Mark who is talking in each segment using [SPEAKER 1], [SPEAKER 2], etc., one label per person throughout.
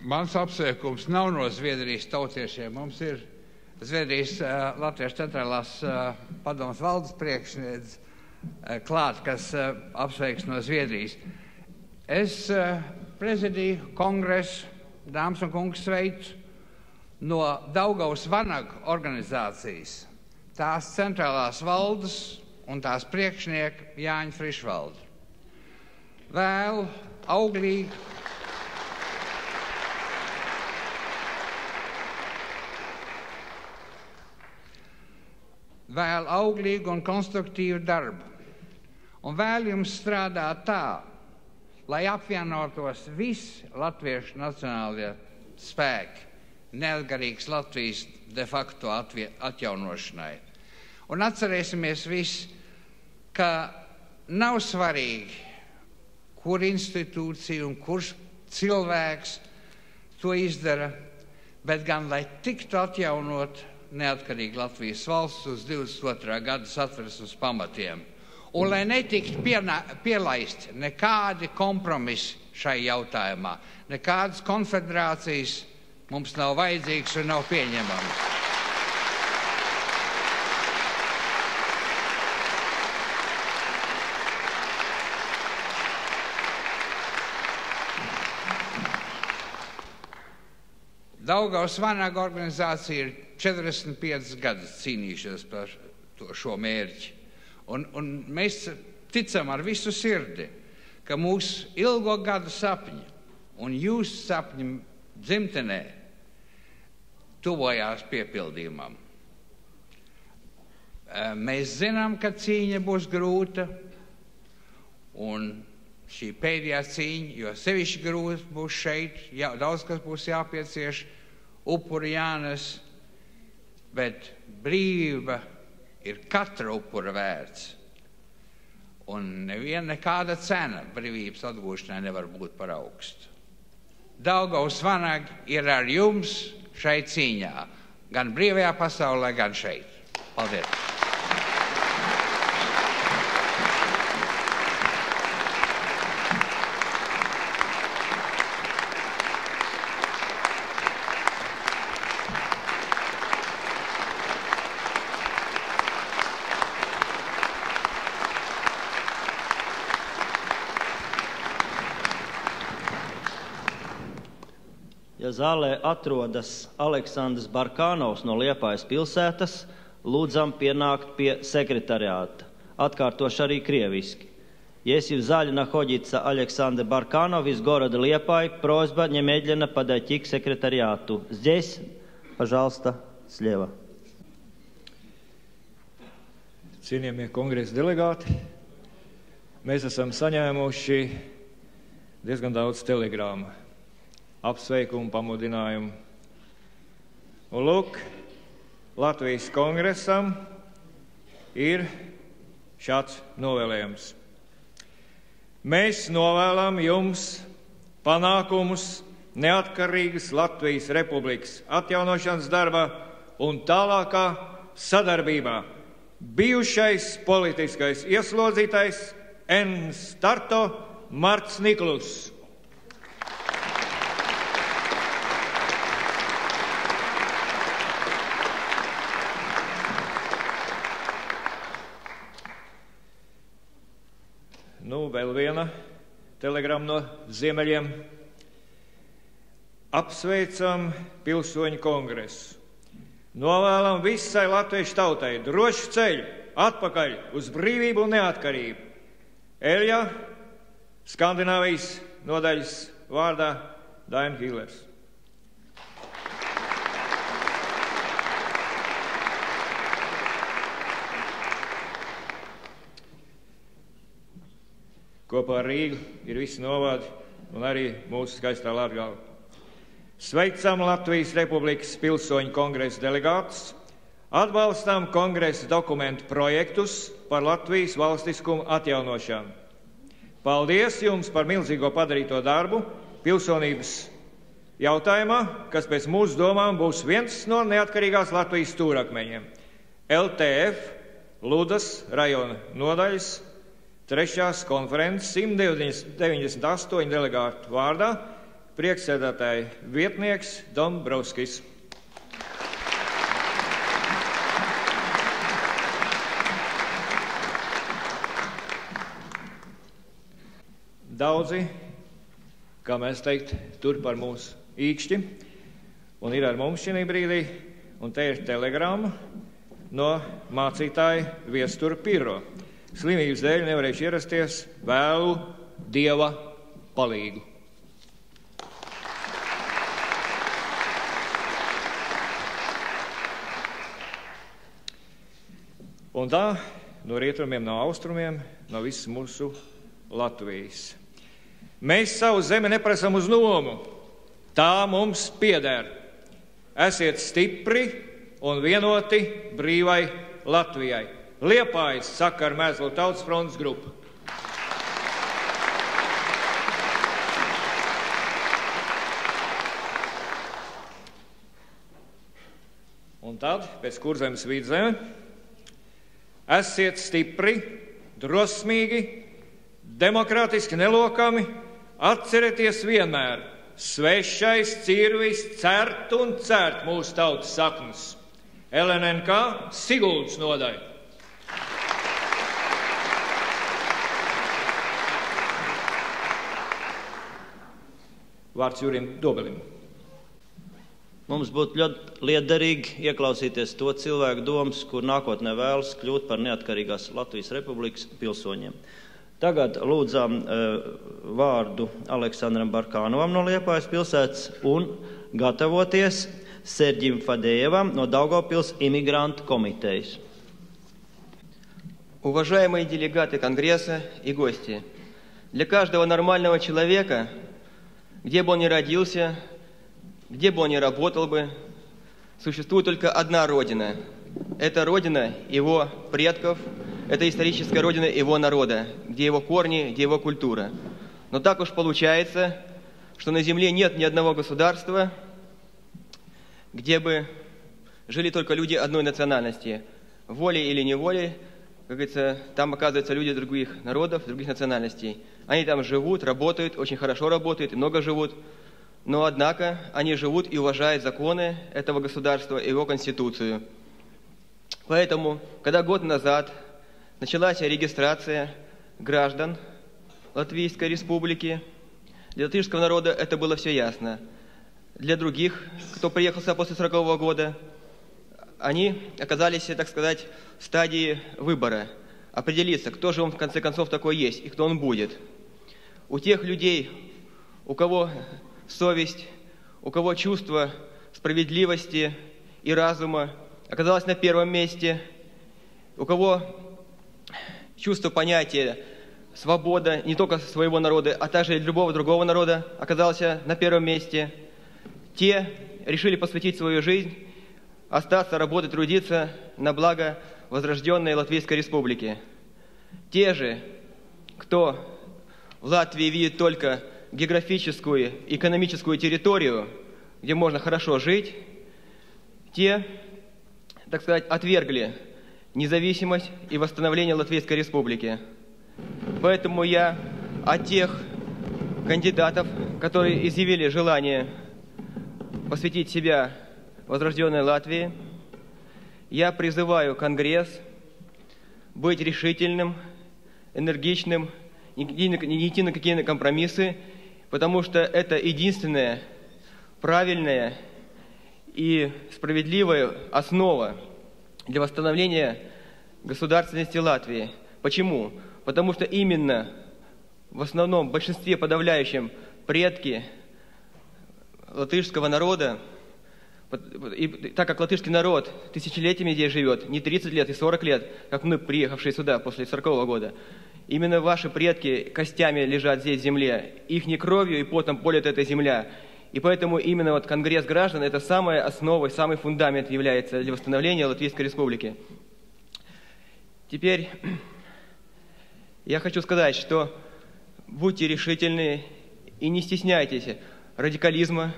[SPEAKER 1] Mans apsveikums nav no Zviedrijas tautiešiem. Mums ir Zviedrijas Latviešu centrālās padomas valdes priekšnieks klāt, kas apsveiks no Zviedrijas. Es prezidiju kongresu, dāmas un kungi, sveicu no Daugavas Vanagu organizācijas, tās centrālās valdes un tās priekšnieka Jāņa Frišvalda. Vēlu auglīgu un konstruktīvu darbu, un vēl jums strādāt tā, lai apvienotos visi latviešu nacionālie spēki, neatkarīgs Latvijas de facto atjaunošanai. Un atcerēsimies visi, ka nav svarīgi, kur institūcija un kurš cilvēks to izdara, bet gan, lai tiktu atjaunot neatkarīgi Latvijas valsts uz 22. gada Satversmes pamatiem. Un lai netiktu pielaisti nekādi kompromisi šai jautājumā, nekādas konfederācijas mums nav vajadzīgas un nav pieņemamas. Daugavas Vanagu organizācija ir 45 gadus cīnījušies par šo mērķi. Un mēs ticam ar visu sirdi, ka mūsu ilgo gadu sapņi un jūsu sapņi dzimtenē tuvojās piepildījumam. Mēs zinām, ka cīņa būs grūta, un šī pēdējā cīņa, jo sevišķi grūti būs šeit, daudz kas būs jāpiecieš, upuri jānes, bet brīvība ir katra upura vērts. Un nekāda cena brīvības atgūšanai nevar būt par augstu. Daugavas Vanagu ir ar jums šai cīņā, gan brīvajā pasaulē, gan šeit. Paldies!
[SPEAKER 2] Ja zālē atrodas Aleksandrs Barkanovs no Liepājas pilsētas, lūdzam pienākt pie sekretariāta. Atkārtošu arī krieviski. Если в зале находится Александр Барканов из города Лиепай, просьба немедленно подойти к секретариату. Здесь, пожалуйста, слева.
[SPEAKER 3] Cienījamie kongresa delegāti, mēs esam saņēmuši diezgan daudz telegrāmu, apsveikumu, pamudinājumu. Un lūk, Latvijas kongresam ir šāds novēlējums. Mēs novēlam jums panākumus neatkarīgas Latvijas Republikas atjaunošanas darbā un tālākā sadarbībā. Bijušais politiskais ieslodzītais N. Starto Marts Niklus. Vēl viena telegrama no Ziemeļiem. Apsveicam pilsoņu kongresu. Novēlam visai latviešu tautai drošu ceļu atpakaļ uz brīvību un neatkarību. Eļja, Skandināvijas nodaļas vārdā Daina Hillers. Kopā ar Rīgu ir visi novadi un arī mūsu skaistā Latgale. Sveicam Latvijas Republikas pilsoņu kongresa delegātus, atbalstam kongresa dokumentu projektus par Latvijas valstiskumu atjaunošanu. Paldies jums par milzīgo padarīto darbu pilsonības jautājumā, kas pēc mūsu domām būs viens no neatkarīgās Latvijas stūrakmeņiem. LTF Ludas rajona nodaļas 3. konferences 198 delegātu vārdā Priekšsēdētāja vietnieks Dombrovskis. Daudzi, kā mēs teikt, tur par mūsu īkšķi, un ir ar mums šī brīdī, un te ir telegrāma no mācītāja Viestura Pirro. Slimības dēļ nevarēšu ierasties, vēlu Dieva palīgu. Un tā no rietumiem, no austrumiem, no visas mūsu Latvijas. Mēs savu zemi neprasam uz nomu, tā mums pieder. Esiet stipri un vienoti brīvai Latvijai. Liepājas saka ar Mēzlu Tautas frontes grupu. Un tad, pēc Kurzemes vidzeme, esiet stipri, drosmīgi, demokrātiski nelokami, atcerieties vienmēr, svešais cirvis cert un cert mūsu tautas saknes. LNNK Siguldas nodaļa. Vārds Jurim Dobelim.
[SPEAKER 2] Mums būtu ļoti liederīgi ieklausīties to cilvēku domas, kur nākotnē vēlas kļūt par neatkarīgās Latvijas Republikas pilsoņiem. Tagad lūdzām vārdu Aleksandram Barkānovam no Liepājas pilsētas un gatavoties Serģim Fadejevam no Daugavpils иммигрант komitejas.
[SPEAKER 4] Уважаемые делегаты Конгресса и гости, для каждого нормального человека, где бы он ни родился, где бы он ни работал бы, существует только одна родина. Это родина его предков, это историческая родина его народа, где его корни, где его культура. Но так уж получается, что на земле нет ни одного государства, где бы жили только люди одной национальности. Волей или неволей, как говорится, там оказываются люди других народов, других национальностей. Они там живут, работают, очень хорошо работают, и много живут. Но, однако, они живут и уважают законы этого государства и его конституцию. Поэтому, когда год назад началась регистрация граждан Латвийской Республики, для латышского народа это было все ясно. Для других, кто приехал сюда после 1940 года, они оказались, так сказать, в стадии выбора. Определиться, кто же он в конце концов такой есть и кто он будет. У тех людей, у кого совесть, у кого чувство справедливости и разума оказалось на первом месте, у кого чувство понятия свобода не только своего народа, а также любого другого народа оказалось на первом месте, те решили посвятить свою жизнь, остаться, работать, трудиться на благо возрожденной Латвийской Республики. Те же, кто в Латвии видит только географическую, экономическую территорию, где можно хорошо жить, те, так сказать, отвергли независимость и восстановление Латвийской Республики. Поэтому я от тех кандидатов, которые изъявили желание посвятить себя возрожденной Латвии, я призываю Конгресс быть решительным, энергичным, не идти на какие компромиссы, потому что это единственная правильная и справедливая основа для восстановления государственности Латвии. Почему? Потому что именно в основном, в большинстве подавляющем, предки латышского народа, и так как латышский народ тысячелетиями здесь живет, не 30 лет и 40 лет, как мы, приехавшие сюда после 1940 года, именно ваши предки костями лежат здесь в земле, их не кровью и потом полет эта земля. И поэтому именно вот Конгресс граждан – это самая основа, самый фундамент является для восстановления Латвийской Республики. Теперь я хочу сказать, что будьте решительны и не стесняйтесь радикализма,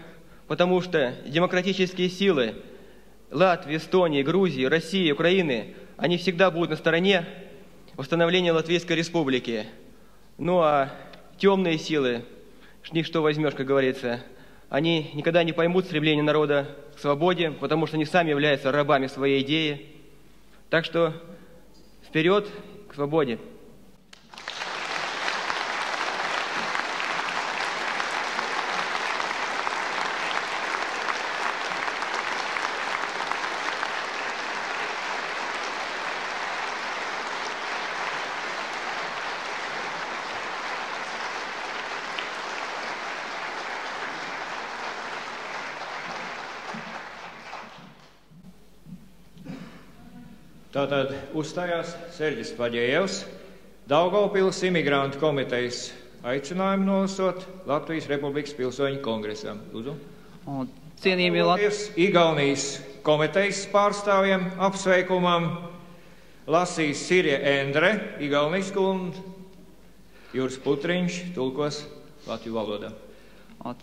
[SPEAKER 4] потому что демократические силы Латвии, Эстонии, Грузии, России, Украины, они всегда будут на стороне восстановления Латвийской Республики. Ну а темные силы, с них что возьмешь, как говорится. Они никогда не поймут стремление народа к свободе, потому что они сами являются рабами своей идеи. Так что вперед к свободе!
[SPEAKER 3] Tātad uzstājās Serģis Paģējevs, Daugavpils imigrantu komitejas aicinājumu nolasot Latvijas Republikas pilsoņu kongresam. Lūdzu. Igaunijas komitejas pārstāvjiem apsveikumam lasīs Sirje Endre, Igaunijas kundze, Juris Putriņš, tulkos Latviju valodā.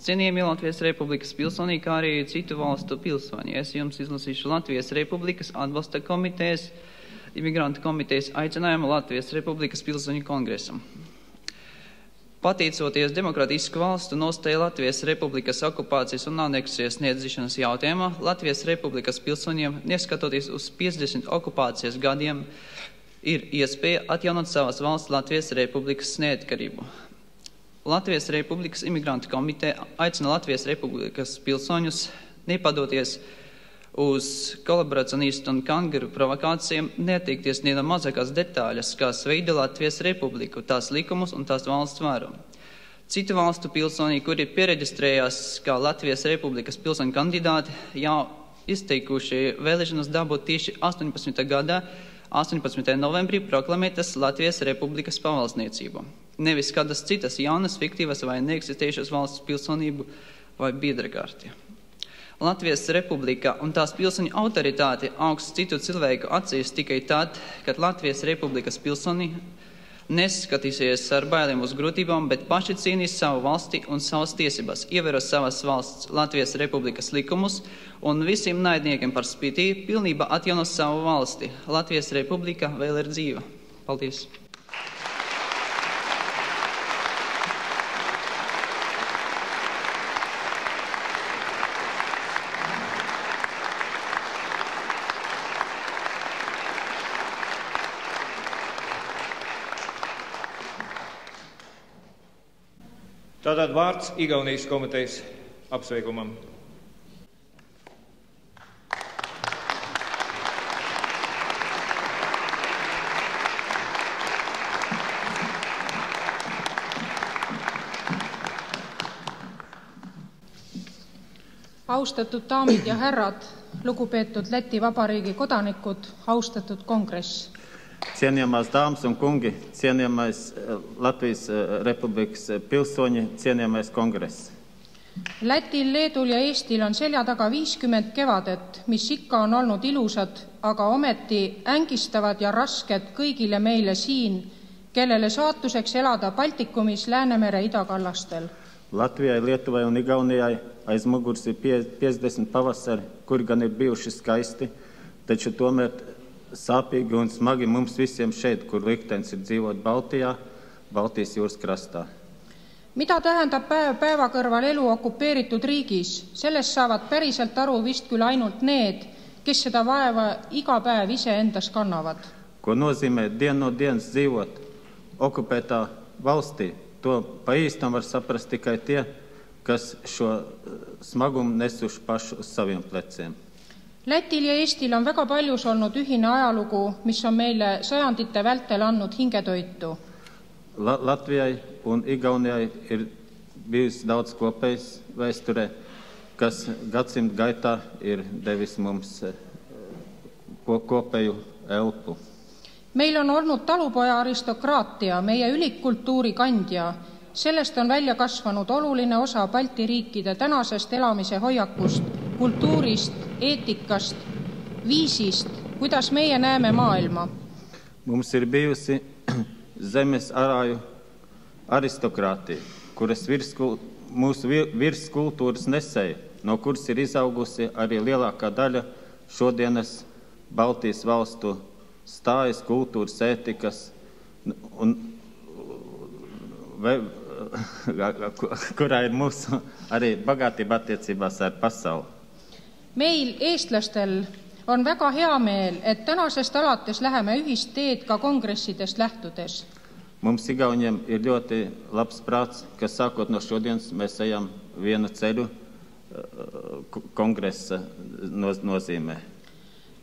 [SPEAKER 5] Cienījamie Latvijas Republikas pilsonī, kā arī citu valstu pilsoņi, es jums izlasīšu Latvijas Republikas atbalsta komitejas, imigrantu komitejas aicinājumu Latvijas Republikas pilsoņu kongresam. Pateicoties demokrātisku valstu nostāju Latvijas Republikas okupācijas un aneksijas neatzīšanas jautājumā, Latvijas Republikas pilsoņiem, neskatoties uz 50 okupācijas gadiem, ir iespēja atjaunot savas valsts Latvijas Republikas neatkarību. Latvijas Republikas imigrantu komiteja aicina Latvijas Republikas pilsoņus nepadoties uz kolaboracionistu un kangaru provokācijām, neattiekties ne no mazākās detaļas, kas veido Latvijas Republiku, tās likumus un tās valsts varu. Citu valstu pilsoņi, kuri piereģistrējās kā Latvijas Republikas pilsoņu kandidāti, jau izteikuši vēlēšanas dabūt tieši 18. gadā, 18. novembrī proklamētas Latvijas Republikas pavalsniecību. Nevis kādas citas jaunas, fiktīvas vai neeksistējušas valsts pilsonību vai biedrekārti. Latvijas Republika un tās pilsoņu autoritāte augsts citu cilvēku acīs tikai tad, kad Latvijas Republikas pilsoņi neskatīsies ar bailēm uz grūtībām, bet paši cīnīs savu valsti un savas tiesības, ievēros savas valsts Latvijas Republikas likumus un visiem naidniekiem par spītī pilnībā atjaunos savu valsti. Latvijas Republika vēl ir dzīva. Paldies!
[SPEAKER 3] Tātad vārds Igaunijas komitejas apsveikumam.
[SPEAKER 6] Austatud daamid ja härrad, lugupeetud Läti Vabariigi kodanikud, austatud kongress.
[SPEAKER 7] Cienījamās dāmas un kungi, cienījamais Latvijas Republikas pilsoņi, cienījamais kongress.
[SPEAKER 6] Lätil, Leedul ja Eestil on selja taga 50 kevadet, mis ikka on olnud ilusad, aga ometi ängistavad ja rasked kõigile meile siin, kellele saatuseks elada Baltikumis Läänemere idakallastel.
[SPEAKER 7] Latvijai, Lietuvai un Igaunijai aiz muguras ir 50 pavasari, kuri gan ir bijuši skaisti, taču tomēr sāpīgi un smagi mums visiem šeit, kur liktenis ir dzīvot Baltijā, Baltijas jūras krastā.
[SPEAKER 6] Mida tähendab päev päeva kõrval elu okupeeritud riigis? Sellest saavad päriselt aru vist küll ainult need, kes seda vaeva iga päev ise endas kannavad.
[SPEAKER 7] Ko nozīmē dienu no dienas dzīvot okupētā valstī? To pa īstam var saprast tikai tie, kas šo smagumu nesuši pašu uz saviem pleciem.
[SPEAKER 6] Lätil ja Eestil on väga paljus olnud ühine ajalugu, mis on meile sajandite vältel andnud hingetoitu.
[SPEAKER 7] Latvijai un Igaunijai ir bijusi daudz kopējs vēsturē, kas gadsimtu gaitā ir devis mums kopēju elpu.
[SPEAKER 6] Meil on olnud talupoja aristokraatia, meie ülikkultuuri kandja. Sellest on välja kasvanud oluline osa Balti riikide tänasest elamise hoiakust, kultuurist, eetikast, viisist, kuidas meie näeme maailma.
[SPEAKER 7] Mums ir bijusi zemes arāju aristokrātija, kuras mūsu virskultūras nesēja, no kuras ir izaugusi arī lielākā daļa šodienas Baltijas valstu stājas, kultūras, ētikas un kurā ir mūsu arī bagātība attiecībās ar pasauli.
[SPEAKER 6] Meil, eestlastel, on väga hea meel, et tänasest alates läheme ühist teed ka kongressidest lähtudes.
[SPEAKER 7] Mums Igauniem ir ļoti labs prāts, ka sākot no šodienas mēs ejam vienu ceļu kongressa nozīmē.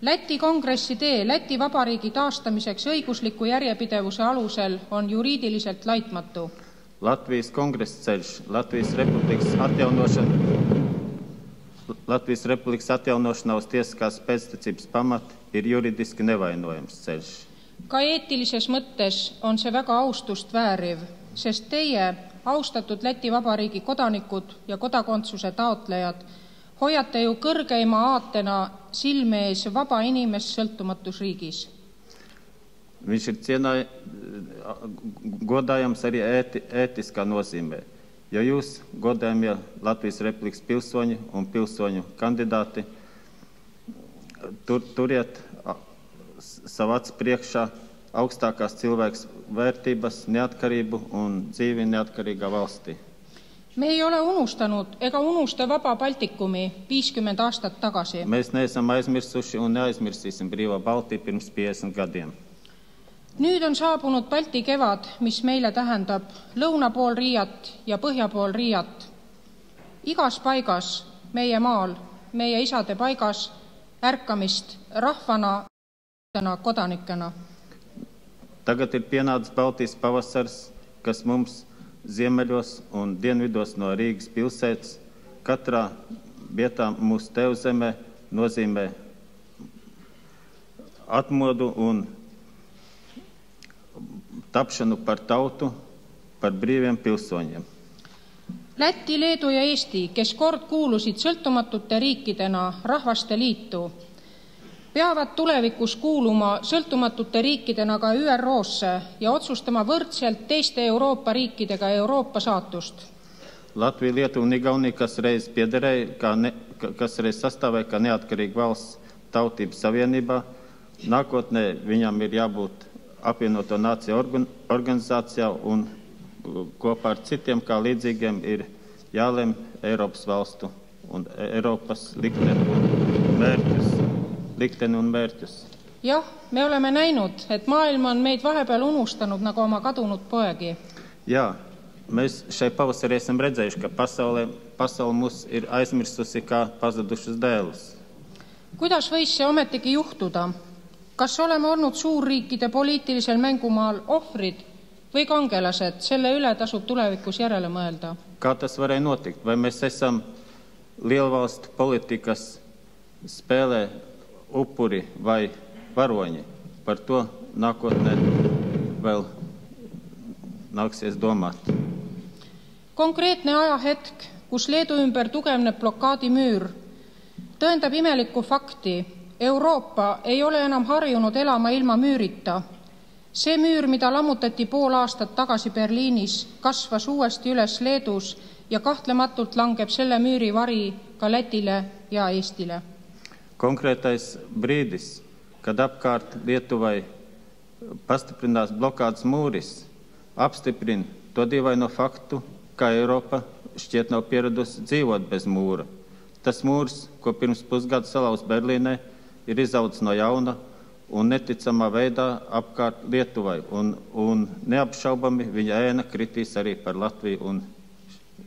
[SPEAKER 6] Läti kongressi tee Läti Vabariigi taastamiseks õigusliku järjepidevuse alusel on juriidiliselt laitmatu.
[SPEAKER 7] Latvijas kongress ceļš, Latvijas Republikas atjaunošanā uz tiesiskās pēctecības pamat ir juridiski nevainojams ceļš.
[SPEAKER 6] Ka eetilises mõttes on see väga austust vääriv, sest teie, austatud Läti Vabariigi kodanikud ja kodakondsuse taotlejad, hoiate ju kõrgeima aatena silme ees vaba inimest sõltumatusriigis.
[SPEAKER 7] Viņš ir godājams arī ētiskā nozīmē, jo jūs, godājamie Latvijas Republikas pilsoņi un pilsoņu kandidāti, turiet savu acu priekšā augstākās cilvēks vērtības, neatkarību un dzīvi neatkarīgā valstī.
[SPEAKER 6] Me ei ole unustanud ega unusta Vaba Baltikumi 50 aastat tagasi.
[SPEAKER 7] Mēs neesam aizmirsuši un neaizmirsīsim brīvo Baltiju pirms 50 gadiem.
[SPEAKER 6] Nüüd on saabunud Balti kevad, mis meile tähendab lõuna pool Riiat ja põhja pool Riiat. Igas paigas meie maal, meie isade paigas ärkamist rahvana, kodanikena.
[SPEAKER 7] Tagad ir pienācis Baltijas pavasars, kas mums ziemeļos un dienvidos no Rīgas pilsētas katrā vietā mūsu tevzemē nozīmē atmodu un tapšanu par tautu, par brīviem pilsoņiem.
[SPEAKER 6] Läti, Leedu ja Eesti, kes kord kuulusid sõltumatute riikidena Rahvaste Liitu, peavad tulevikus kuuluma sõltumatute riikidena ka ÜRO-sse ja otsustama võrdselt teiste Euroopa riikidega Euroopa saatust.
[SPEAKER 7] Latvija, Lietuva un Igaunija, kas reiz sastāvēja kā neatkarīga valsts tautības savienībā, nākotnē viņam ir jābūt apvienoto nāciju organizācijā un kopā ar citiem kā līdzīgiem ir jālem Eiropas valstu un Eiropas likteni un mērķus.
[SPEAKER 6] Jah, me oleme näinud, et maailm on meid vahepeal unustanud nagu oma kadunud poegi.
[SPEAKER 7] Jā, mēs šai pavasarī esam redzējuši, ka pasaule mūs ir aizmirsusi kā pazudušas dēlus.
[SPEAKER 6] Kuidas võis see ometigi juhtuda? Kas oleme olnud suurriikide poliitilisel mängumaal ohvrid või kangelased? Selle üle tasub tulevikus järele mõelda.
[SPEAKER 7] Kā tas varēja notikt? Vai mēs esam lielvalstu politikas spēlē upuri vai varoņi? Par to nākotnē vēl nāksies domāt.
[SPEAKER 6] Konkreetne ajahetk, kus Leedu ümber tugevneb blokaadimüür, tõendab imelikku fakti. Euroopa ei ole enam harjunud elama ilma müürita. See müür, mida lammutati pool aastat tagasi Berliinis, kasvas uuesti üles Leedus ja kahtlematult langeb selle müüri vari ka Lätile ja Eestile.
[SPEAKER 7] Konkrētais brīdis, kad apkārt Lietuvai pastiprinās blokādes mūris, apstiprina to dīvaino faktu, ka Eiropa šķiet nav pieradusi dzīvot bez mūra. Tas mūrs, ko pirms pusgada salauz Berlīnē, ir izaudzis no jauna un neticamā veidā apkārt Lietuvai, un neapšaubami viņa ēna kritīs arī par Latviju un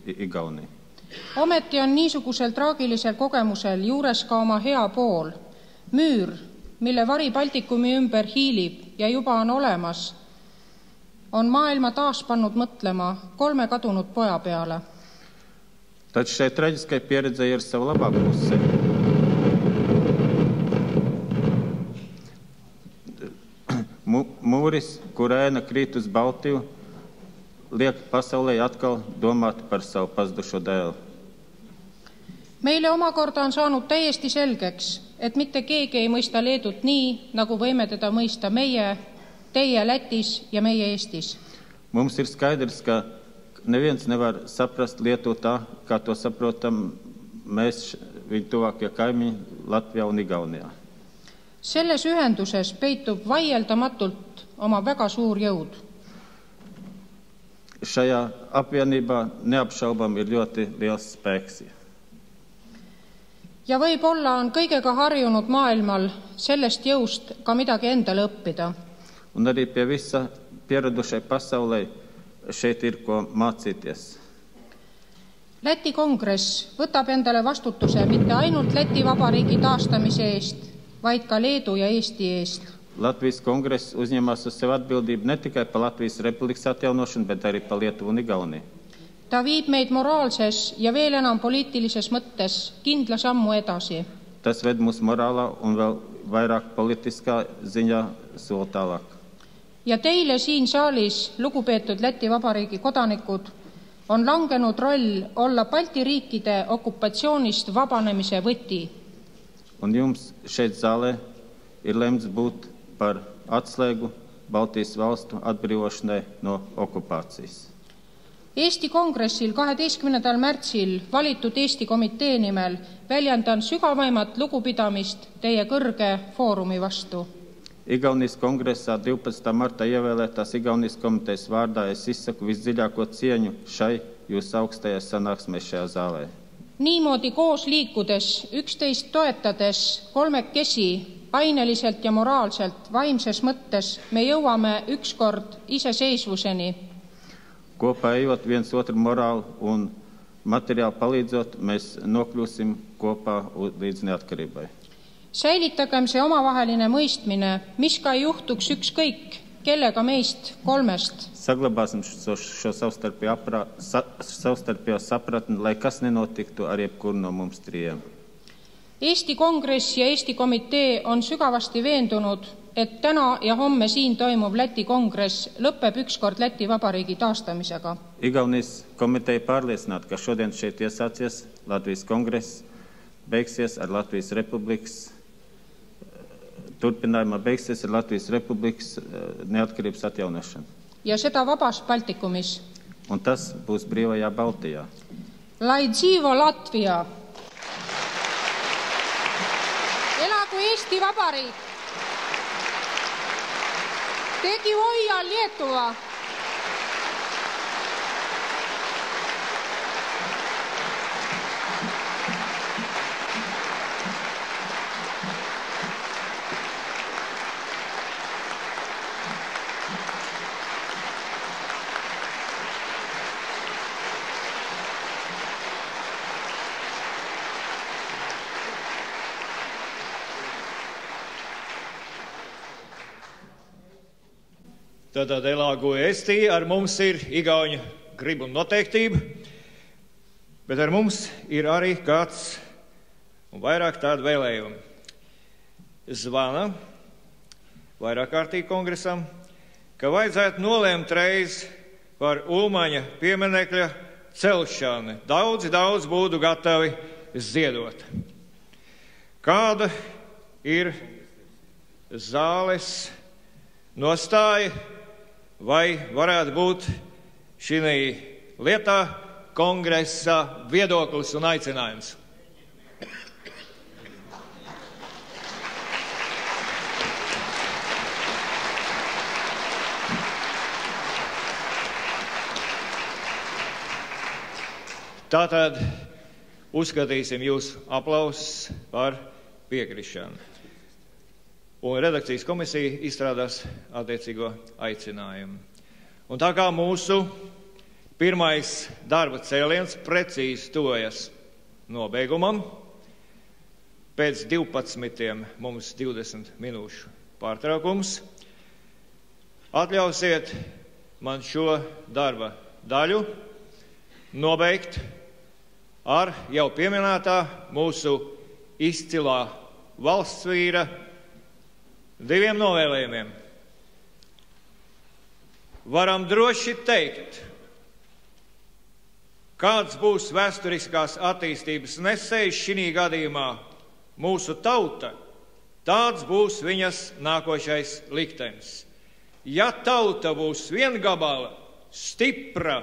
[SPEAKER 7] Igauniju.
[SPEAKER 6] Ometi on niisugusel traagilisel kogemusel juures ka oma hea pool. Müür, mille vari Baltikumi ümber hiilib ja juba on olemas, on maailma taas pannud mõtlema 3 kadunud poja peale.
[SPEAKER 7] Taču šai traģiskai pieredzei ir savu labāku pusi. Mūris, kur ēna krīt uz Baltiju, liek pasaulē atkal domāt par savu pazudušo dēlu.
[SPEAKER 6] Meile omakorda on saanud täiesti selgeks, et mitte keegi ei mõista Leedut nii, nagu võime teda mõista meie, teie Lätis ja meie Eestis.
[SPEAKER 7] Mums ir skaidrs, ka neviens nevar saprast Lietuvu tā, kā to saprotam mēs viņu tuvākie kaimiņi Latvijā un Igaunijā.
[SPEAKER 6] Selles ühenduses peitub vaieldamatult oma väga suur jõud.
[SPEAKER 7] šajā apvienībā neapšaubām ir ļoti liels spēks.
[SPEAKER 6] Ja võib-olla on kõigega harjunud maailmal sellest jõust ka midagi endale õppida.
[SPEAKER 7] Un arī pie visa pieradušai pasaulē šeit ir ko mācīties.
[SPEAKER 6] Läti kongress võtab endale vastutuse mitte ainult Läti Vabariigi taastamise eest, vaid ka Leedu ja Eesti eest.
[SPEAKER 7] Latvijas kongress uzņemās uz sevi atbildību ne tikai par Latvijas republikas atjaunošanu, bet arī par Lietuvu un Igauniju.
[SPEAKER 6] Ta viib meid moraalses ja veel enam poliitilises mõttes kindla sammu edasi.
[SPEAKER 7] Tas ved mūs morālā un vēl vairāk politiskā ziņā soli tālāk.
[SPEAKER 6] Ja teile siin saalis, lugupeetud Läti Vabariigi kodanikud, on langenud roll olla Balti riikide okupatsioonist vabanemise võti.
[SPEAKER 7] Un jums šeit zālē ir lemts būt par atslēgu Baltijas valstu atbrīvošanai no okupācijas.
[SPEAKER 6] Eesti kongressil 12. märtsil valitud Eesti komitee nimel väljendan sügavaimat lugupidamist teie kõrge foorumi vastu.
[SPEAKER 7] Igaunijas kongresā 12. martā ievēlētās Igaunijas komitejas vārdā es izsaku visdziļāko cieņu šai jūs augstajai sanāksmē šajā zālē.
[SPEAKER 6] Niimoodi koos liikudes, üksteist toetades, kolmekesi, aineliselt ja moraalselt, vaimses mõttes me jõuame ükskord iseseisvuseni.
[SPEAKER 7] Kopā ejot viens otru morāli un materiāli palīdzot, mēs nokļūsim kopā līdz neatkarībai.
[SPEAKER 6] Säilitagem see omavaheline mõistmine, mis ka ei juhtuks ükskõik, kellega meist kolmest.
[SPEAKER 7] Saglabāsim šo savstarpējo sapratni, lai kas nenotiktu ar jebkuru no mums trijiem.
[SPEAKER 6] Eesti kongress ja Eesti komitee on sügavasti veendunud, et täna ja homme siin toimuv Läti kongress lõpeb ükskord Läti Vabariigi taastamisega.
[SPEAKER 7] Igaunijas komiteja pārliecināta, ka šodien šeit iesācies Latvijas kongress beigsies ar Latvijas republikas turpinājumā beigsies ar Latvijas republikas neatkarības atjaunošanu.
[SPEAKER 6] Ja seda vabas Baltikumis.
[SPEAKER 7] Un tas būs brīvajā Baltijā.
[SPEAKER 6] Lai dzīvo Latvia! Elagu Eesti Vabariik! Tegi hoia Lietuva!
[SPEAKER 3] Tātad elagu Eesti, ar mums ir igauņu griba un noteiktība, bet ar mums ir arī kāds un vairāk tādu vēlējumu. Zvana vairāk kārtīgi kongresam, ka vajadzētu nolēmt reiz par Ulmaņa pieminekļa celšanu. Daudzi būtu gatavi ziedot. Kāda ir zāles nostāja? Vai varētu būt šī lietā kongresa viedoklis un aicinājums? Tātad uzskatīsim jūsu aplausus par piekrišanu. Un redakcijas komisija izstrādās attiecīgo aicinājumu. Un tā kā mūsu pirmais darba cēliens precīzi tuvojas nobeigumam, pēc 12 mums 20 minūšu pārtraukums, atļausiet man šo darba daļu nobeigt ar jau pieminētā mūsu izcilā valstsvīra diviem novēlējumiem. Varam droši teikt, kāds būs vēsturiskās attīstības nesējs šī gadījumā mūsu tauta, tāds būs viņas nākošais liktenis. Ja tauta būs viengabala, stipra,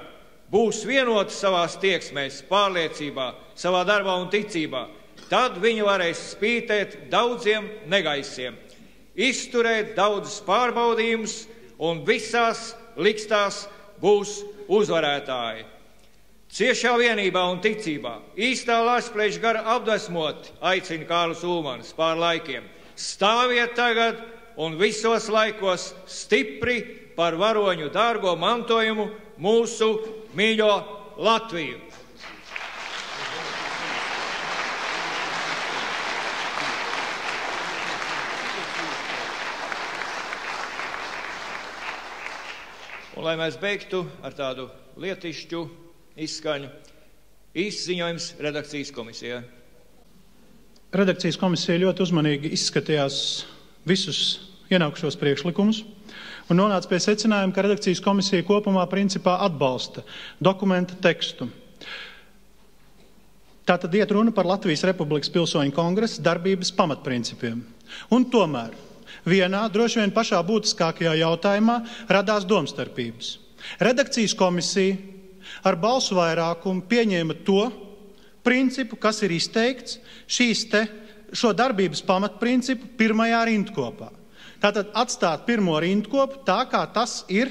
[SPEAKER 3] būs vienota savās tieksmēs, pārliecībā, savā darbā un ticībā, tad viņi varēs spītēt daudziem negaisiem, izturēt daudzas pārbaudījumus un visās likstās būs uzvarētāji. Ciešā vienībā un ticībā, īstā Laspleša gara apdvesmot, aicina Kārlis Ulmanis pār laikiem. Stāviet tagad un visos laikos stipri par varoņu dārgo mantojumu mūsu mīļo Latviju. Un, lai mēs beigtu ar tādu lietišķu izskaņu, īsts ziņojums redakcijas komisijai.
[SPEAKER 8] Redakcijas komisija ļoti uzmanīgi izskatījās visus ienākušos priekšlikumus un nonāca pie secinājuma, ka redakcijas komisija kopumā principā atbalsta dokumenta tekstu. Tātad iet runa par Latvijas Republikas Pilsoņu kongresa darbības pamatprincipiem. Un tomēr vienā, droši vien pašā būtiskākajā jautājumā, radās domstarpības. Redakcijas komisija ar balsu vairākumu pieņēma to principu, kas ir izteikts šo darbības pamatprincipu pirmajā rindkopā. Tātad atstāt pirmo rindkopu tā, kā tas ir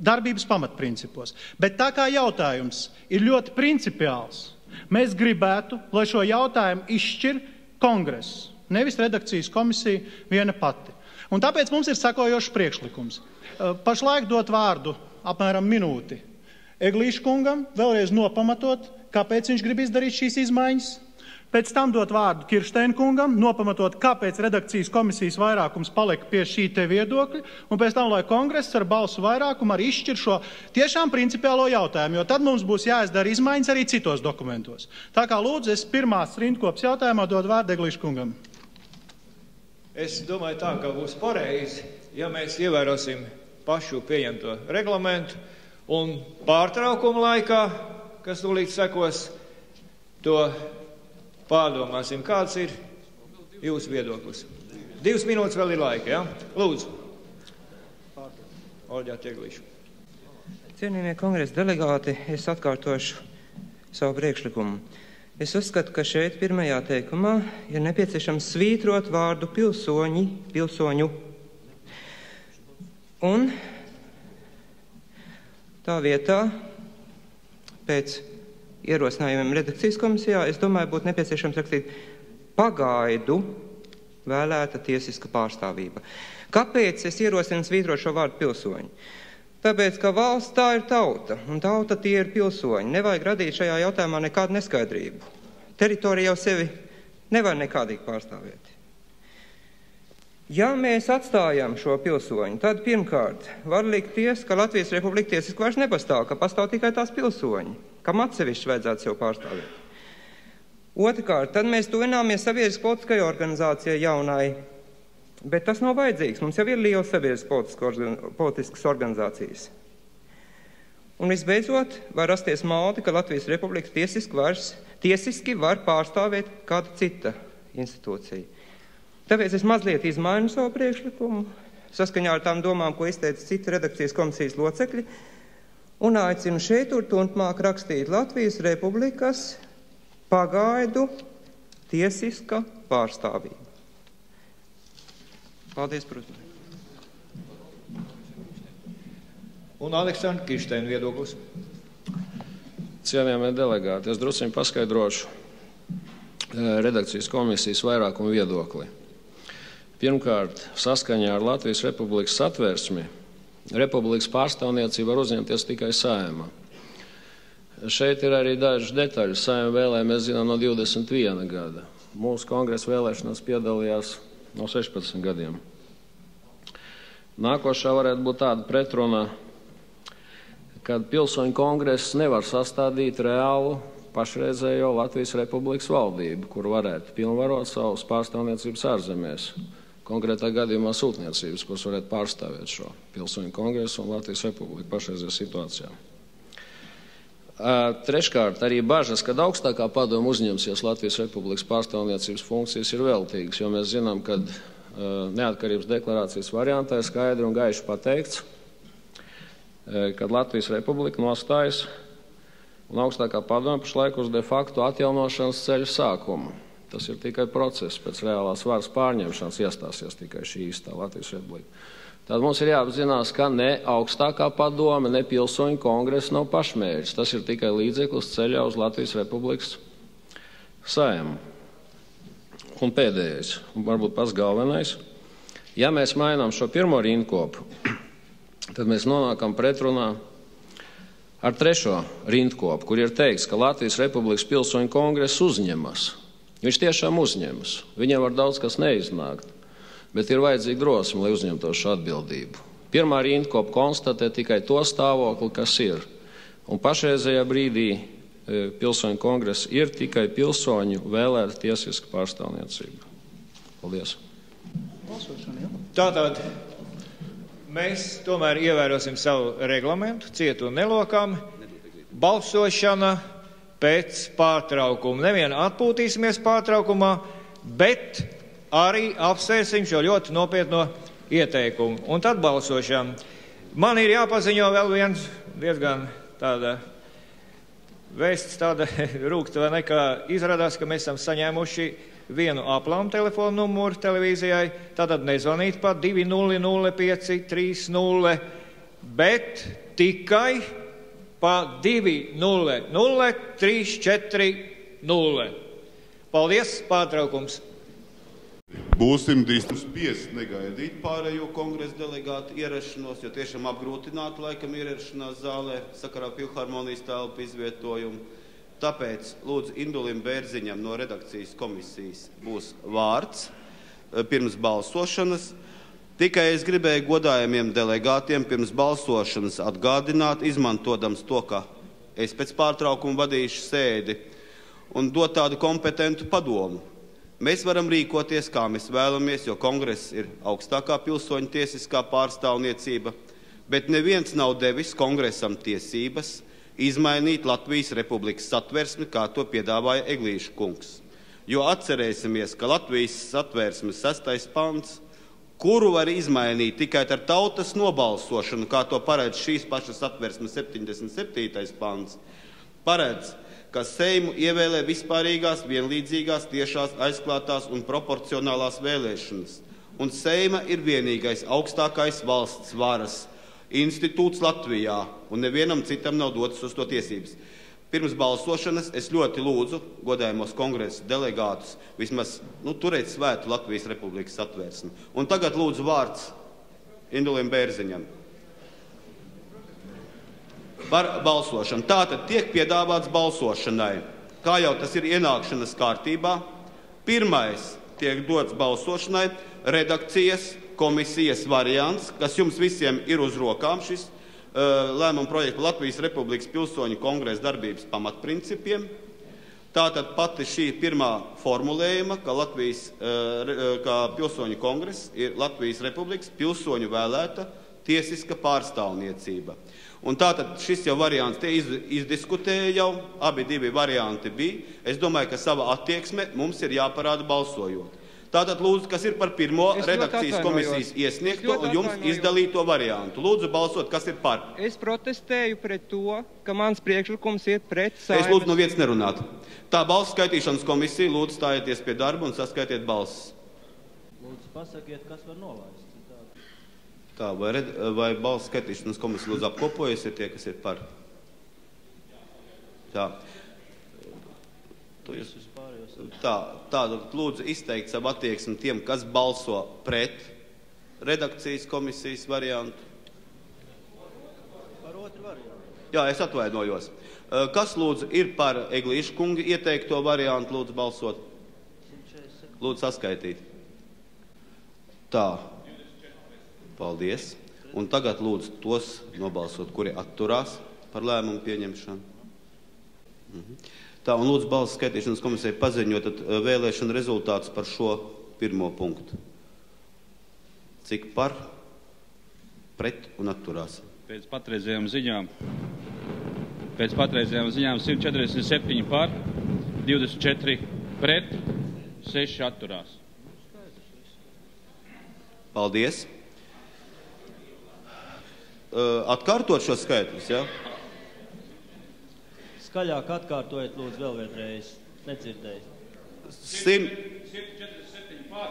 [SPEAKER 8] darbības pamatprincipos. Bet tā kā jautājums ir ļoti principiāls, mēs gribētu, lai šo jautājumu izšķir kongress. Nevis redakcijas komisija viena pati. Un tāpēc mums ir sekojošs priekšlikums. Pašlaik dot vārdu apmēram minūti Eglīša kungam, vēlreiz nopamatot, kāpēc viņš grib izdarīt šīs izmaiņas. Pēc tam dot vārdu Kirsteina kungam, nopamatot, kāpēc redakcijas komisijas vairākums palika pie šī te viedokļa, un pēc tam, lai kongress ar balsu vairākumu arī izšķir šo tiešām principiālo jautājumu, jo tad mums būs jāizdara izmaiņas arī citos dokumentos. Tā kā lūdzu, es pirmās rindkopas jautājumā dod vārdu Eglīša kungam.
[SPEAKER 3] Es domāju tā, ka būs pareizi, ja mēs ievērosim pašu pieņemto reglamentu un pārtraukuma laikā, kas tūlīt sekos, to pārdomāsim, kāds ir jūsu viedoklis. 2 minūtes vēl ir laika, ja? Lūdzu. Olģā Tieglīša.
[SPEAKER 9] Cienījamie kongresa delegāti, es atkārtošu savu priekšlikumu. Es uzskatu, ka šeit pirmajā teikumā ir nepieciešams svītrot vārdu pilsoņu. Un tā vietā, pēc ierosinājumiem redakcijas komisijā, es domāju, būtu nepieciešams rakstīt pagaidu vēlēta tiesiska pārstāvība. Kāpēc es ierosinu svītrot šo vārdu pilsoņi? Tāpēc, ka valsts tā ir tauta, un tauta tie ir pilsoņi. Nevajag radīt šajā jautājumā nekādu neskaidrību. Teritorija jau sevi nevar nekādīgi pārstāvēt. Ja mēs atstājam šo pilsoņu, tad pirmkārt var likties, ka Latvijas Republika tiesiski vairs nepastāv, ka pastāv tikai tās pilsoņi, kam atsevišķi vajadzētu sev pārstāvēt. Otrkārt, tad mēs tuvināmies sabiedriski politiskajai organizācijai jaunai, bet tas nav vajadzīgs. Mums jau ir liels sabiedriski politiskas organizācijas. Un visbeidzot, var rasties maldi, ka Latvijas Republika tiesiski var pārstāvēt kāda cita institūcija. Tāpēc es mazliet izmainu savu priekšlikumu, saskaņā ar tām domām, ko izteica citi redakcijas komisijas locekļi, un aicinu šeit turpmāk rakstīt Latvijas Republikas pagaidu tiesiska pārstāvība. Paldies, protams.
[SPEAKER 3] Un Aleksandrs Kirsteina viedoklis.
[SPEAKER 10] Cienījamie delegāti, es drusciņ paskaidrošu redakcijas komisijas vairākumu viedokli. Pirmkārt, saskaņā ar Latvijas Republikas satversmi, Republikas pārstāvniecība var uzņemties tikai Saeima. Šeit ir arī dažas detaļas. Saeima vēlējamies zinām no 21 gada. Mūsu kongresa vēlēšanās piedalījās no 16 gadiem. Nākošā varētu būt tāda pretruna, kad pilsoņu kongress nevar sastādīt reālu pašreizējo Latvijas Republikas valdību, kur varētu pilnvarot savus pārstāvniecības ārzemēs. Konkrētā gadījumā sūtniecības, kuras varētu pārstāvēt šo pilsoņu kongresu un Latvijas Republiku pašreizējā situācijā. Treškārt, arī bažas, kad augstākā padoma uzņemsies Latvijas Republikas pārstāvniecības funkcijas, ir veltīgas, jo mēs zinām, ka neatkarības deklarācijas variantā ir skaidri un gaiši pateikts, kad Latvijas Republika nostājas un augstākā padoma pašlaik uz de facto atjaunošanas ceļu sākumu. Tas ir tikai process, pēc reālās varas pārņemšanas iestāsies tikai šī īstā Latvijas Republika. Tad mums ir jāapzinās, ka ne augstākā padome, ne pilsoņu kongresa nav pašmērķis. Tas ir tikai līdzeklis ceļā uz Latvijas Republikas Saeimu. Un pēdējais, varbūt pats galvenais. Ja mēs mainām šo pirmo rindkopu, tad mēs nonākam pretrunā ar trešo rindkopu, kur ir teikts, ka Latvijas Republikas pilsoņu kongresa uzņemas. Viņš tiešām uzņemas. Viņam var daudz kas neiznākt, bet ir vajadzīga drosme, lai uzņemtos šo atbildību. Pirmā rindkopa konstatē tikai to stāvokli, kas ir. Un pašreizējā brīdī pilsoņu kongresa ir tikai pilsoņu vēlēta tiesiska pārstāvniecība. Paldies.
[SPEAKER 3] Tātad mēs tomēr ievērosim savu reglamentu, cietu un nelokām. Balsošana pēc pārtraukuma. Nevien atpūtīsimies pārtraukumā, bet arī apsvērsim šo ļoti nopietno ieteikumu. Un tad balsošana. Man ir jāpaziņo vēl viens diezgan tāda vēsts, tāda rūkta vai nekā. Izrādās, ka mēs esam saņēmuši vienu aplām telefonu numuru televīzijai, tātad nezvanīt pa 200530, bet tikai pa 200340. Paldies, pārtraukums.
[SPEAKER 11] Būsim drīz spiest negaidīt pārējo kongresa delegātu ierašanos, jo tiešām apgrūtinātu laikam ierašanās zālē sakarā Filharmonijas telpu izvietojumu. Tāpēc lūdzu Indulim Bērziņam no redakcijas komisijas būs vārds pirms balsošanas. Tikai es gribēju godājamiem delegātiem pirms balsošanas atgādināt, izmantodams to, ka es pēc pārtraukuma vadīšu sēdi un dot tādu kompetentu padomu. Mēs varam rīkoties, kā mēs vēlamies, jo kongress ir augstākā pilsoņu tiesiskā pārstāvniecība, bet neviens nav devis kongresam tiesības izmainīt Latvijas Republikas satversmi, kā to piedāvāja Eglīša kungs. Jo atcerēsimies, ka Latvijas satversmes 6. pants, kuru var izmainīt tikai ar tautas nobalsošanu, kā to paredz šīs pašas satversmes 77. pants, paredz, ka Seimu ievēlē vispārīgās, vienlīdzīgās, tiešās, aizklātās un proporcionālās vēlēšanas. Un Seima ir vienīgais augstākais valsts varas institūts Latvijā, un nevienam citam nav dotas uz to tiesības. Pirms balsošanas es ļoti lūdzu godājumos kongresa delegātus vismaz turēt svētu Latvijas Republikas satversmi. Un tagad lūdzu vārds Indulim Bērziņam. Par balsošanu. Tātad tiek piedāvāts balsošanai, kā jau tas ir ienākšanas kārtībā. Pirmais tiek dots balsošanai redakcijas komisijas variants, kas jums visiem ir uz rokām, šis lēmuma projekts Latvijas Republikas pilsoņu kongresa darbības pamatprincipiem. Tātad pati šī pirmā formulējuma, ka pilsoņu kongress ir Latvijas Republikas pilsoņu vēlēta tiesiska pārstāvniecība. Un tātad šis jau variants te izdiskutēja jau, abi divi varianti bija. Es domāju, ka sava attieksme mums ir jāparāda balsojot. Tātad lūdzu, kas ir par pirmo redakcijas komisijas iesniegto un jums izdalīto variantu. Lūdzu balsot, kas ir par.
[SPEAKER 9] Es protestēju pret to, ka mans priekšlikums iet pret Saeimas.
[SPEAKER 11] Es lūdzu no vietas nerunāt. Tā balsu skaitīšanas komisija, lūdzu stājieties pie darba un saskaitiet balsis.
[SPEAKER 2] Lūdzu pasakiet, kas var nolaist.
[SPEAKER 11] Tā, vai balsu skaitīšanas komisija lūdzu apkopojas ir tie, kas ir par? Tā. Tādu lūdzu izteikt savu attieksmi tiem, kas balso pret redakcijas komisijas variantu.
[SPEAKER 2] Par otru variantu.
[SPEAKER 11] Jā, es atvainojos. Kas lūdzu ir par Eglīša kunga ieteikto variantu, lūdzu balsot? Lūdzu saskaitīt. Tā. Paldies. Un tagad lūdzu tos nobalsot, kuri atturās par lēmumu pieņemšanu. Tā, un lūdzu balsu skaitīšanas komisijai paziņot vēlēšanu rezultātus par šo pirmo punktu. Cik par, pret un atturās?
[SPEAKER 12] Pēc patreizējām ziņām 147 par, 24 pret, 6 atturās.
[SPEAKER 11] Paldies. Atkārtot šo skaitļus, jā?
[SPEAKER 2] Skaļāk atkārtojiet, lūdzu, vēl vienreiz. Nedzirdēju.
[SPEAKER 12] 147 par,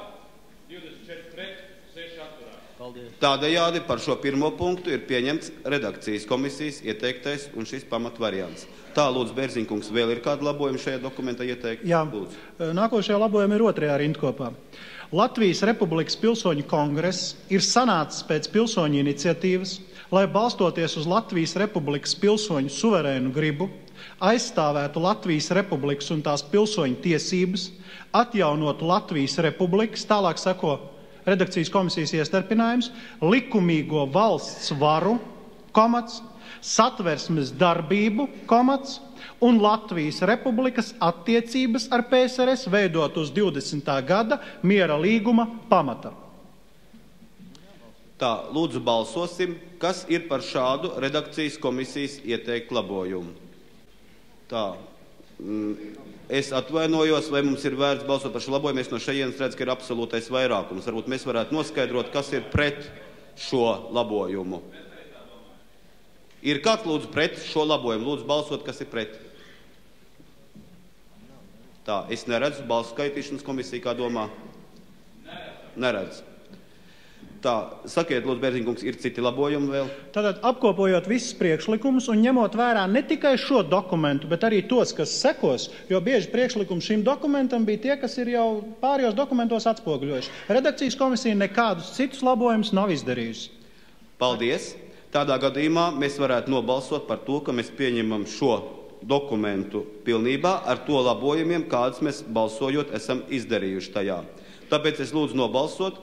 [SPEAKER 12] 24 pret, 6 atturās.
[SPEAKER 2] Paldies.
[SPEAKER 11] Tādējādi par šo pirmo punktu ir pieņemts redakcijas komisijas ieteiktais un šis pamatvariants. Tā, lūdzu, Bērziņkungs, vēl ir kāda labojuma šajā dokumentā ieteikt?
[SPEAKER 8] Jā,
[SPEAKER 11] lūdzu.
[SPEAKER 8] Nākošajā labojuma ir otrajā rindkopā. Latvijas Republikas pilsoņu kongress ir sanācis pēc pilsoņu iniciatīvas, lai balstoties uz Latvijas Republikas pilsoņu suverēnu gribu, aizstāvētu Latvijas Republikas un tās pilsoņu tiesības, atjaunotu Latvijas Republikas, tālāk sako redakcijas komisijas iestarpinājums, likumīgo valsts varu, komats, satversmes darbību, komats, un Latvijas Republikas attiecības ar PSRS veidot uz 20. gada miera līguma pamata.
[SPEAKER 11] Tā, lūdzu balsosim, kas ir par šādu redakcijas komisijas ieteiktu labojumu. Tā, es atvainojos, vai mums ir vērts balsot par šo labojumu, es no šejienes redzu, ka ir absolūtais vairākums. Varbūt mēs varētu noskaidrot, kas ir pret šo labojumu. Ir kāds lūdzu pret šo labojumu? Lūdzu balsot, kas ir pret. Tā, es neredzu balsu skaitīšanas komisiju, kā domā? Neredzu. Tā, sakiet, lūdzu, Bērziņkungs, ir citi labojumi vēl?
[SPEAKER 8] Tātad, apkopojot visus priekšlikumus un ņemot vērā ne tikai šo dokumentu, bet arī tos, kas sekos, jo bieži priekšlikumi šim dokumentam bija tie, kas ir jau pārējos dokumentos atspoguļojuši. Redakcijas komisija nekādus citus labojumus nav izdarījusi.
[SPEAKER 11] Paldies! Tādā gadījumā mēs varētu nobalsot par to, ka mēs pieņemam šo dokumentu pilnībā ar to labojumiem, kādus mēs balsojot esam izdarījuši tajā. Tāpēc es lūdzu nobalsot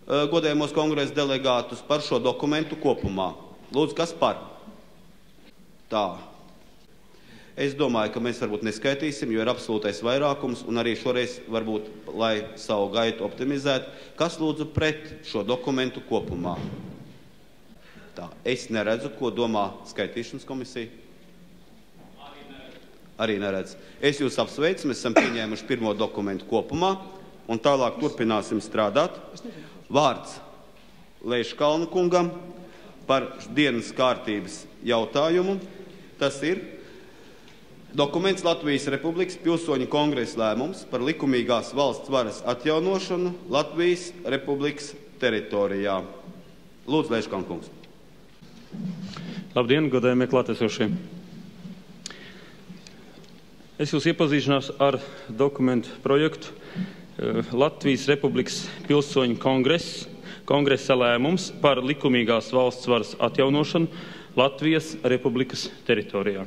[SPEAKER 11] godējumos kongresa delegātus par šo dokumentu kopumā. Lūdzu, kas par? Tā. Es domāju, ka mēs varbūt neskaitīsim, jo ir absolūtais vairākums, un arī šoreiz varbūt, lai savu gaitu optimizētu, kas lūdzu pret šo dokumentu kopumā. Tā. Es neredzu, ko domā skaitīšanas komisija. Arī neredz. Es jūs apsveicu, mēs esam pieņēmuši pirmo dokumentu kopumā, un tālāk turpināsim strādāt. Vārds Leiškalnu kungam par dienas kārtības jautājumu. Tas ir dokuments Latvijas Republikas pilsoņu kongresa lēmums par likumīgās valsts varas atjaunošanu Latvijas Republikas teritorijā. Lūdzu, Leiškalnu kungs.
[SPEAKER 13] Labdien, godējamie klātesošie. Es jūs iepazīšanās ar dokumentu projektu Latvijas Republikas pilsoņu kongresa lēmums par likumīgās valsts varas atjaunošanu Latvijas Republikas teritorijā.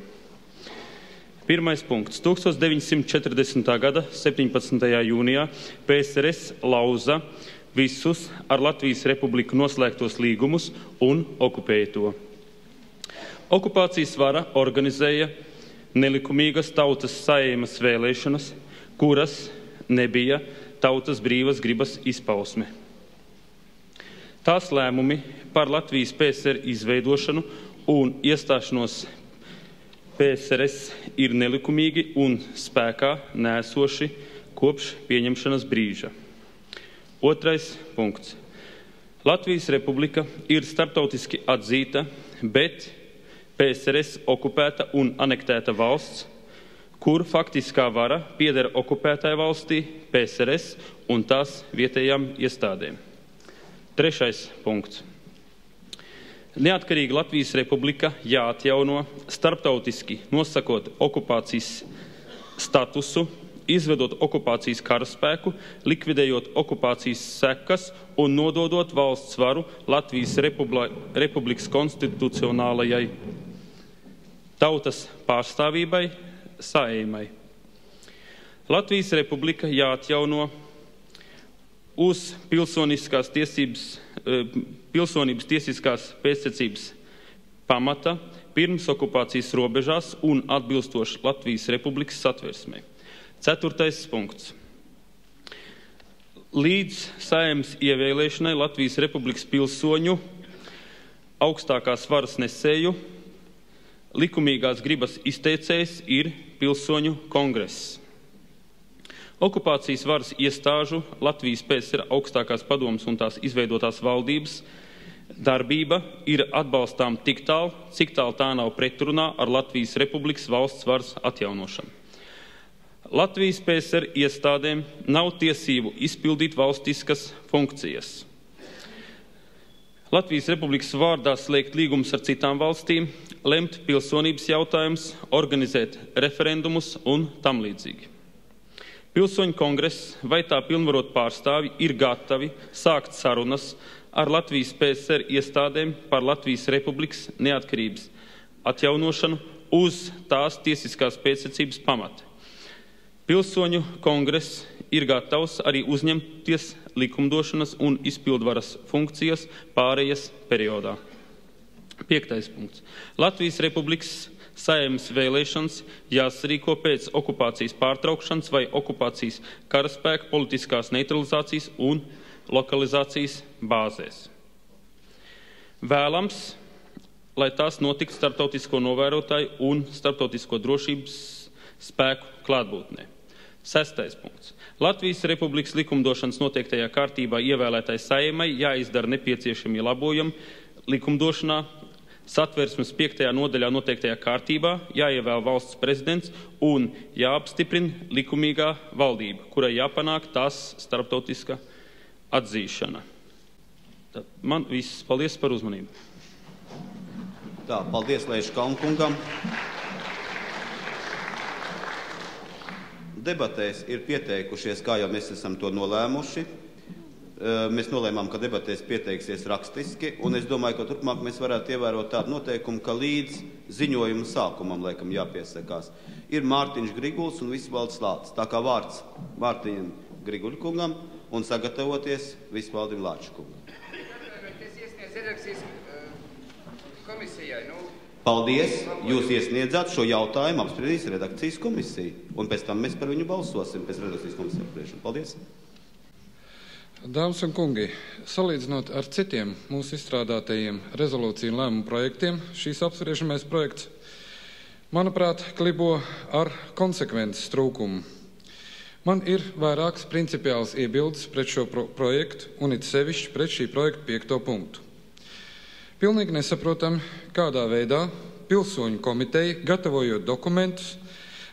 [SPEAKER 13] Pirmais punkts. 1940. gada 17. jūnijā PSRS lauza visus ar Latvijas Republiku noslēgtos līgumus un okupēja to. Okupācijas vara organizēja nelikumīgas tautas saeimas vēlēšanas, kuras nebija tautas brīvas gribas izpausme. Tās lēmumi par Latvijas PSR izveidošanu un iestāšanos PSRS ir nelikumīgi un spēkā nēsoši kopš pieņemšanas brīža. Otrais punkts. Latvijas Republika ir starptautiski atzīta, bet PSRS okupēta un anektēta valsts, kur faktiskā vara pieder okupētāja valstī, PSRS un tās vietējām iestādēm. Trešais punkts. Neatkarīga Latvijas Republika jāatjauno starptautiski nosakot okupācijas statusu, izvedot okupācijas karaspēku, likvidējot okupācijas sekas un nododot valsts varu Latvijas Republikas konstitucionālajai tautas pārstāvībai, Saeimai. Latvijas Republika jāatjauno uz pilsonības tiesiskās pēctecības pamata pirms okupācijas robežās un atbilstoši Latvijas Republikas satversmei. Ceturtais punkts. Līdz Saeimas ievēlēšanai Latvijas Republikas pilsoņu augstākās varas nesēju likumīgās gribas izteicējs ir pilsoņu kongress. Okupācijas varas iestāžu Latvijas PSR augstākās padomes un tās izveidotās valdības darbība ir atbalstām tik tālu, cik tālu tā nav pretrunā ar Latvijas Republikas valsts varas atjaunošanu. Latvijas PSR iestādēm nav tiesību izpildīt valstiskas funkcijas. Latvijas Republikas vārdā slēgt līgumus ar citām valstīm, lemt pilsonības jautājumus, organizēt referendumus un tam līdzīgi. Pilsoņu kongress vai tā pilnvarot pārstāvi ir gatavi sākt sarunas ar Latvijas PSR iestādēm par Latvijas Republikas neatkarības atjaunošanu uz tās tiesiskās pēcsacības pamata. Pilsoņu kongress ir gatavs arī uzņemties likumdošanas un izpildvaras funkcijas pārējas periodā. 5. punkts. Latvijas Republikas Saeimas vēlēšanas jāsarīko pēc okupācijas pārtraukšanas vai okupācijas karaspēka politiskās neutralizācijas un lokalizācijas bāzēs. Vēlams, lai tās notiktu starptautisko novērotāju un starptautisko drošības spēku klātbūtnē. 6. punkts. Latvijas Republikas likumdošanas noteiktajā kārtībā ievēlētai Saeimai jāizdara nepieciešami labojumi likumdošanā, Satversmes 5. nodaļā noteiktajā kārtībā jāievēl valsts prezidents un jāapstiprina likumīgā valdība, kurai jāpanāk tās starptautiska atzīšana. Tad man viss. Paldies par uzmanību.
[SPEAKER 11] Tā, paldies Leiša Kalnkungam. Debatēs ir pieteikušies, kā jau mēs esam to nolēmuši. Mēs nolēmām, ka debatēs pieteiksies rakstiski, un es domāju, ka turpmāk mēs varētu ievērot tādu noteikumu, ka līdz ziņojuma sākumam, laikam, jāpiesakās. Ir Mārtiņš Griguls un Visvalds Lācis. Tā kā vārds Mārtiņam Griguļkungam un sagatavoties Visvaldim Lāčkungam.
[SPEAKER 1] Es iesniedzu redakcijas komisijai.
[SPEAKER 11] Paldies, jūs iesniedzāt šo jautājumu, apspriedīs redakcijas komisija, un pēc tam mēs par viņu balsosim pēc redakcijas komisijas apspriešana. Paldies.
[SPEAKER 14] Dāmas un kungi, salīdzinot ar citiem mūsu izstrādātajiem rezolūciju un lēmumu projektiem, šīs apspriežamais projekts, manuprāt, klibo ar konsekvences trūkumu. Man ir vairākas principiāls iebildes pret šo projektu un it sevišķi pret šī projekta 5. punktu. Pilnīgi nesaprotam, kādā veidā pilsoņu komiteja, gatavojot dokumentus,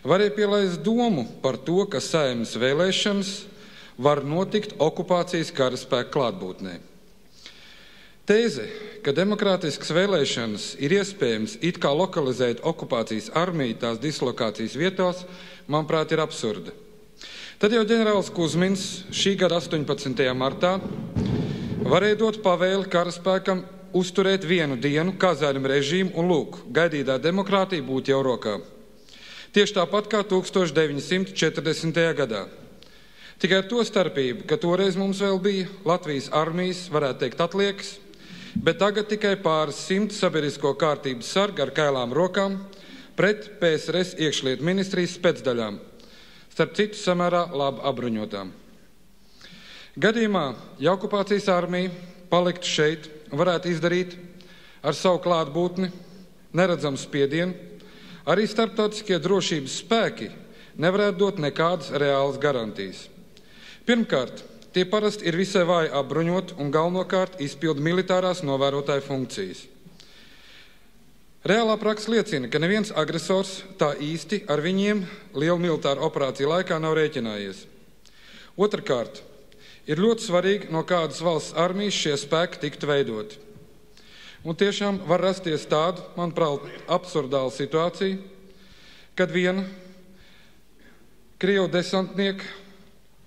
[SPEAKER 14] varēja pielaist domu par to, ka Saeimas vēlēšanas var notikt okupācijas karaspēka klātbūtnē. Tēze, ka demokrātiskas vēlēšanas ir iespējams it kā lokalizēt okupācijas armiju tās dislokācijas vietās, manuprāt, ir absurda. Tad jau ģenerālis Kuzmins šī gada 18. martā varēja dot pavēli karaspēkam uzturēt vienu dienu kazaļu režīmu un lūk, gaidītā demokrātija būtu jau rokā. Tieši tāpat kā 1940. gadā. Tikai ar to starpību, ka toreiz mums vēl bija Latvijas armijas, varētu teikt, atliekas, bet tagad tikai pāris 100 sabiedrisko kārtības sargi ar kailām rokām pret PSRS iekšlietu ministrijas specdaļām, starp citu samērā labi apbruņotām. Gadījumā, ja okupācijas armija paliktu šeit un varētu izdarīt ar savu klātbūtni neredzamu spiedienu, arī starptautiskie drošības spēki nevarētu dot nekādas reālas garantijas. Pirmkārt, tie parasti ir visai vāji apbruņot un galvenokārt izpilda militārās novērotāju funkcijas. Reālā praksa liecina, ka neviens agresors tā īsti ar viņiem lielu militāru operāciju laikā nav rēķinājies. Otrkārt, ir ļoti svarīgi, no kādas valsts armijas šie spēki tiktu veidoti. Un tiešām var rasties tāda, manuprāt, absurdāla situācija, kad viena Krievu desantnieka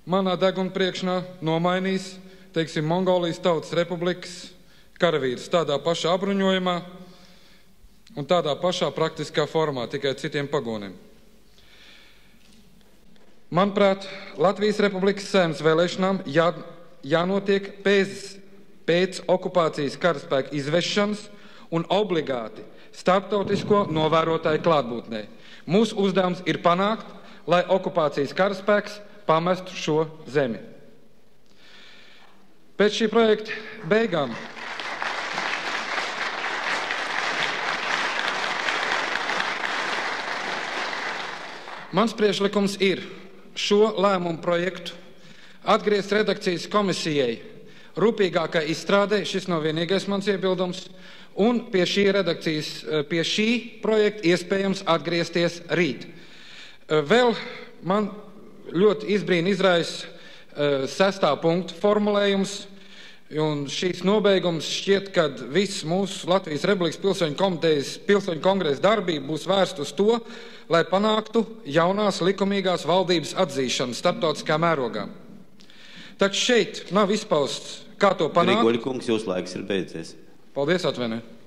[SPEAKER 14] manā deguna priekšnā nomainīs, teiksim, Mongolijas Tautas Republikas karavīrs tādā pašā apbruņojumā un tādā pašā praktiskā formā, tikai citiem pagoniem. Manuprāt, Latvijas Republikas Saeimas vēlēšanām jānotiek pēc okupācijas karaspēka izvešanas un obligāti starptautisko novērotāju klātbūtnē. Mūsu uzdevums ir panākt, lai okupācijas karaspēks pamestu šo zemi. Pēc šī projekta beigām mans priekšlikums ir šo lēmumu projektu atgriezt redakcijas komisijai rūpīgākai izstrādē, šis nav vienīgais mans iebildums, un pie šī projekta iespējams atgriezties rīt. Vēl man ļoti izbrīna izraisa 6. punktu formulējums, Un šīs nobeigums šķiet, ka viss mūsu Latvijas Republikas pilsoņu kongresa darbība būs vērsta uz to, lai panāktu jaunās likumīgās valdības atzīšanu starptautiskā mērogā. Taču šeit nav izpausts, kā to panākt.
[SPEAKER 15] Grigoļa kungs, jūsu laiks ir beidzies.
[SPEAKER 14] Paldies, atvainojiet.